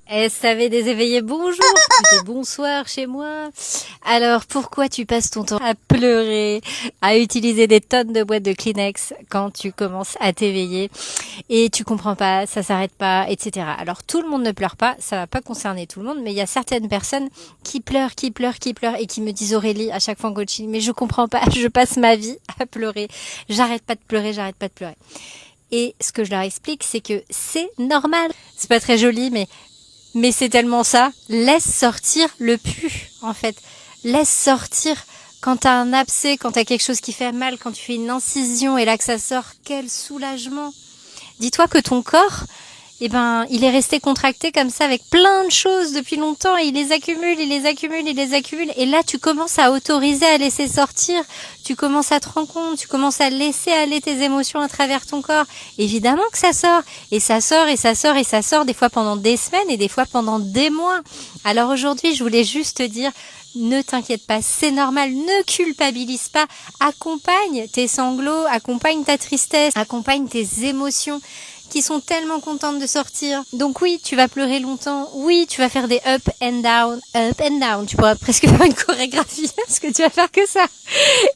SAV des éveillés, bonjour, plutôt bonsoir chez moi. Alors, pourquoi tu passes ton temps à pleurer, à utiliser des tonnes de boîtes de Kleenex quand tu commences à t'éveiller et tu comprends pas, ça s'arrête pas, etc. Alors, tout le monde ne pleure pas, ça va pas concerner tout le monde, mais il y a certaines personnes qui pleurent et qui me disent Aurélie, à chaque fois en coaching, mais je comprends pas, je passe ma vie à pleurer, j'arrête pas de pleurer, j'arrête pas de pleurer. Et ce que je leur explique, c'est que c'est normal. C'est pas très joli, mais c'est tellement ça. Laisse sortir le pu, en fait. Laisse sortir quand t'as un abcès, quand t'as quelque chose qui fait mal, quand tu fais une incision et là que ça sort. Quel soulagement. Dis-toi que ton corps, il est resté contracté comme ça avec plein de choses depuis longtemps et il les accumule, il les accumule, il les accumule. Et là, tu commences à autoriser à laisser sortir. Tu commences à te rendre compte, tu commences à laisser aller tes émotions à travers ton corps. Évidemment que ça sort. Et ça sort, et ça sort, et ça sort des fois pendant des semaines et des fois pendant des mois. Alors aujourd'hui, je voulais juste te dire, ne t'inquiète pas, c'est normal, ne culpabilise pas, accompagne tes sanglots, accompagne ta tristesse, accompagne tes émotions qui sont tellement contentes de sortir. Donc oui, tu vas pleurer longtemps, oui, tu vas faire des up and down, tu pourras presque faire une chorégraphie parce que tu vas faire que ça.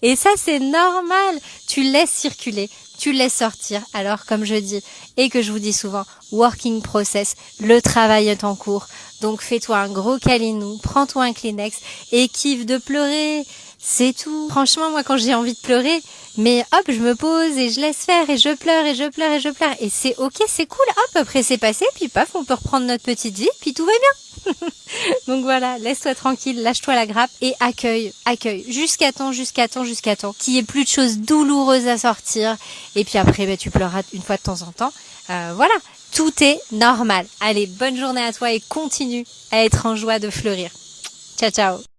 Et ça, c'est normal, tu laisses circuler, tu laisses sortir. Alors, comme je dis, et que je vous dis souvent, working process, le travail est en cours. Donc, fais-toi un gros câlinou, prends-toi un Kleenex et kiffe de pleurer. C'est tout. Franchement, moi, quand j'ai envie de pleurer, mais hop, je me pose et je laisse faire et je pleure et je pleure et je pleure. Et c'est ok, c'est cool. Hop, après c'est passé, puis paf, on peut reprendre notre petite vie, puis tout va bien. Donc voilà, laisse-toi tranquille, lâche-toi la grappe et accueille, jusqu'à temps qu'il y ait plus de choses douloureuses à sortir. Et puis après, tu pleureras une fois de temps en temps. Voilà, tout est normal. Allez, bonne journée à toi et continue à être en joie de fleurir. Ciao, ciao.